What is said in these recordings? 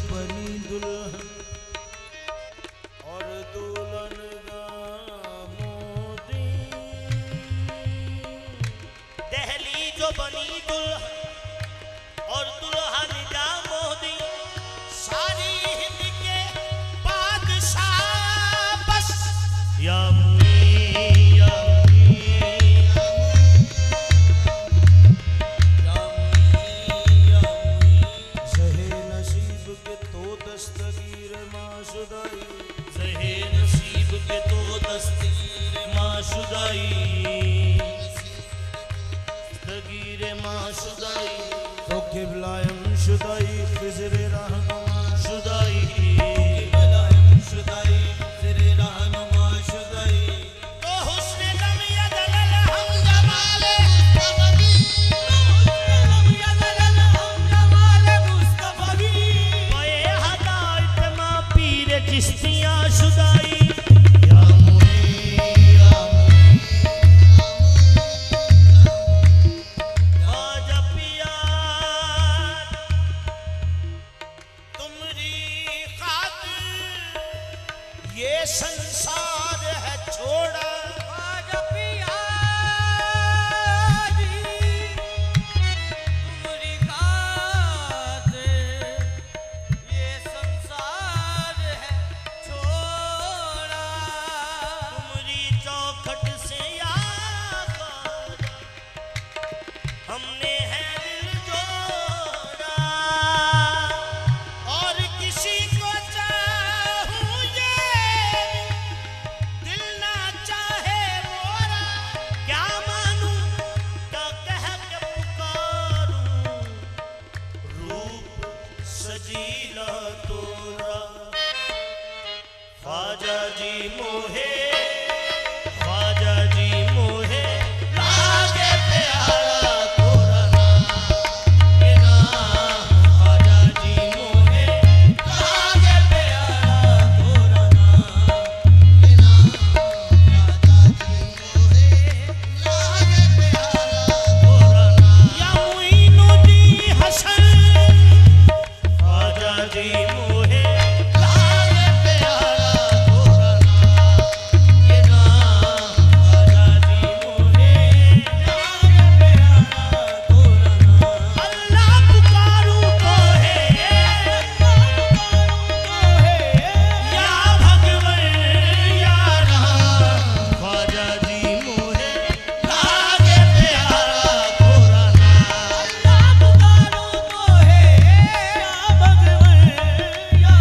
बनी दुल्हन और दुल्हन मोदी। दहली जो बनी दुल्हन और दुल्हन जा मोदी, सारी हिंद के बादशाह बस या दस्तगीर माशुदाई, जहे नसीब के तो दस्तगीर माशुदाई, दस्तगीर माशुदाई तो किबलायम शुदाई फिजरे रहनुमा शुदाई, किबलायम शुदाई फिजरे रहनुमा शुदाई। तो हुस्न लम यदलल हम जमाले मुस्तफवी, लम यदलल हम जमाले मुस्तफवी, चिश्तियाँ शुदाई या मुई या मुई आजा पिया तुमरी खातिर ये संसार है छोड़ा। आजा पिया तुमरी खातिर ये संसार है छोड़ा, तुमरी चौखट से याद हमने है दिल जोड़ा, और किसी को चाहूं ये दिल ना चाहे मोरा, क्या मानूं क्या कह के पुकारूं, रूप सजीला तोरा। ख्वाजा जी मोहे, ख्वाजा जी मोहे लागे प्यारा तोरा नाम, ये नाम ख्वाजा जी मोहे लागे प्यारा तोरा नाम, ये नाम ख्वाजा जी मोहे लागे प्यारा तोरा नाम। या मुईनुद्दीन हसन ख्वाजा जी मोहे लागे प्यारा तोरा नाम, ये नाम ख्वाजा जी मोहे लागे प्यारा तोरा नाम। अल्लाह पुकारूं तो है, या भगवन या राम, ख्वाजा जी मोहे लागे प्यारा तोरा नाम। अल्लाह पुकारूं तो है, या भगवन या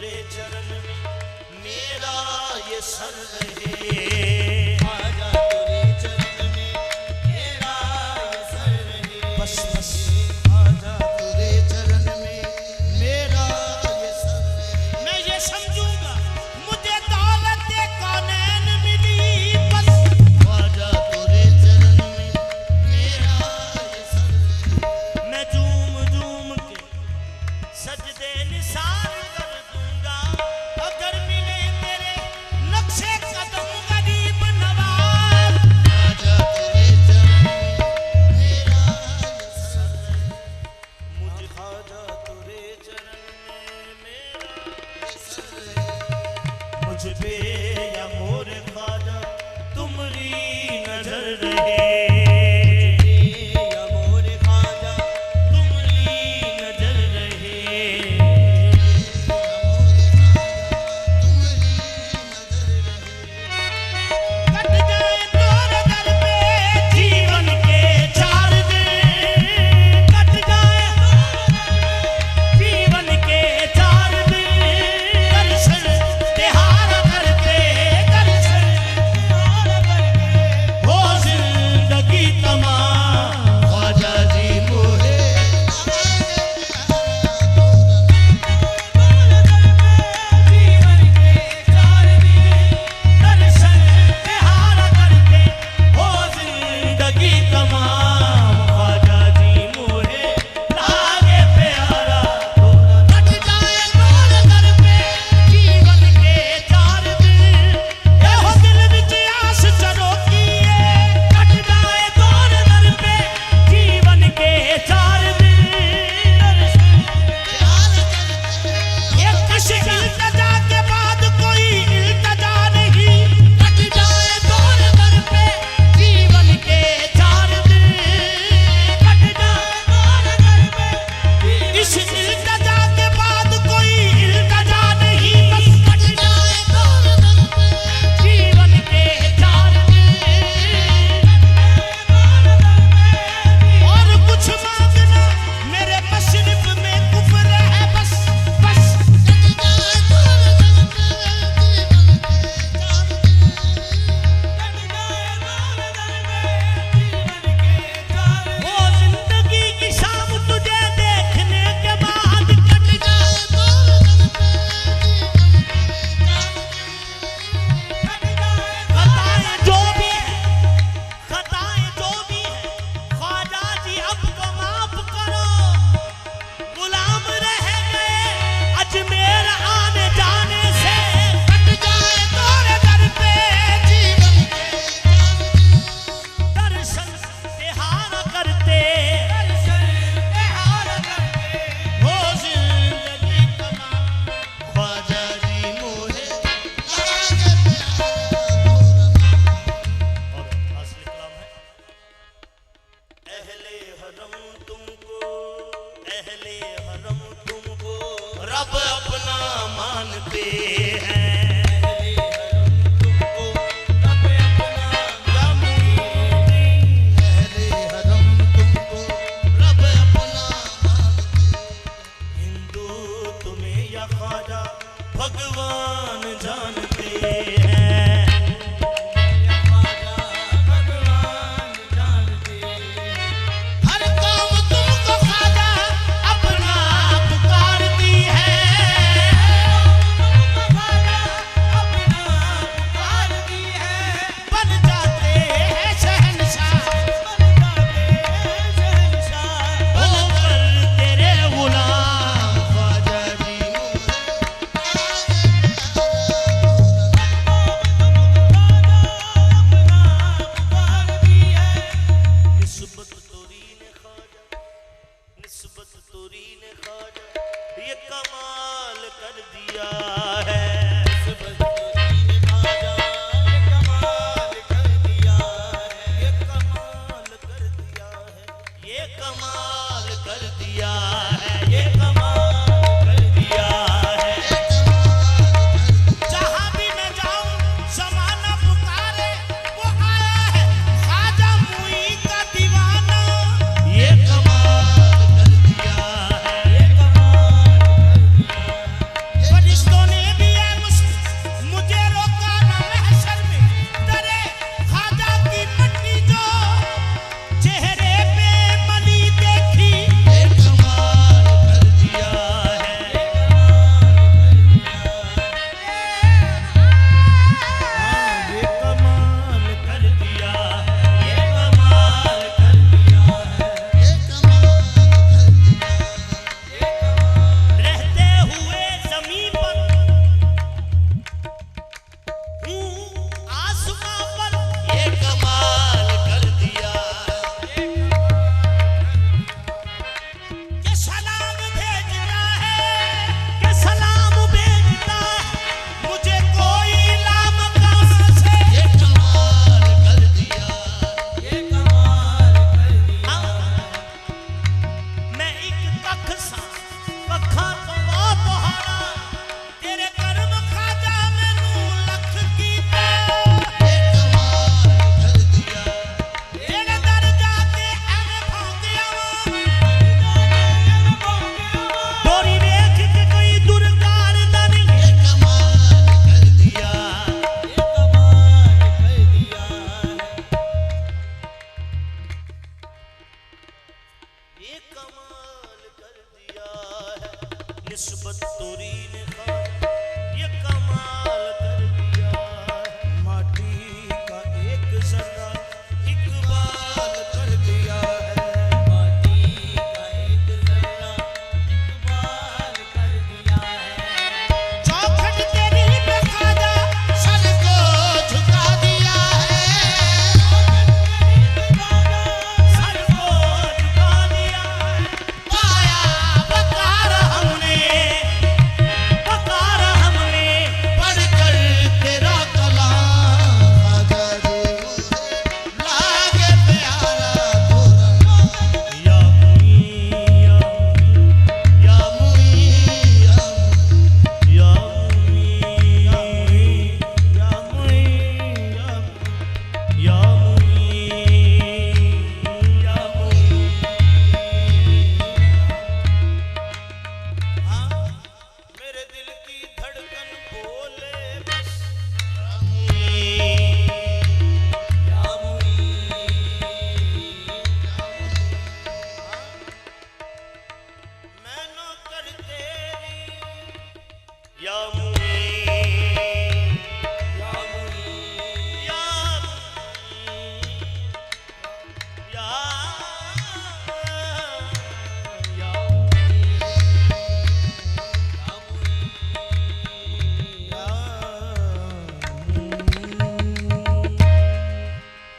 तेरे चरण में मेरा ये सर रहे ख्वाजा तेरे चरण में मेरा ये सर रहे बस बस ख्वाजा तेरे चरण में मेरा ये सर रहे मैं ये समझूंगा मुझे दौलत कौनैन मिली बस ख्वाजा तेरे चरण में मेरा ये सर रहे मैं झूम झूम के सजदे निसार कर दूंगा अगर मिले तेरे नक्शे कदम गरीब नवाज ख्वाजा तेरे चरण में मेरा ये सर रहे मुझ ख्वाजा तेरे चरण में मेरा ये सर रहे मुझ पे या मोरे ख्वाजा तुम्हारी नजर रहे या मोरे ख्वाजा तुम्हारी नजर रहे कट जाए तोरे दर पे जीवन के 4 दिन कट जाए जीवन के 4 दिन दर्शन तिहार करके दर्शन तिहार करके हो निस्बत तोरी ने ख्वाजा ये कमाल कर दिया। माटी का एक जर्रा इकबाल कर दिया है। माटी का एक जर्रा इकबाल कर दिया है। चौखट तेरी पे ख्वाजा सर को झुका दिया है। सर को झुका दिया है। पाया वकार हमने पढ़कर तेरा कलाम ख्वाजा जी लागे प्यारा तोरा। या मुई या या मुई या या मुई या मुई या मुई हाँ, मेरे दिल की धड़कन बोले बस या मुई मैं नौकर तेरी या मुई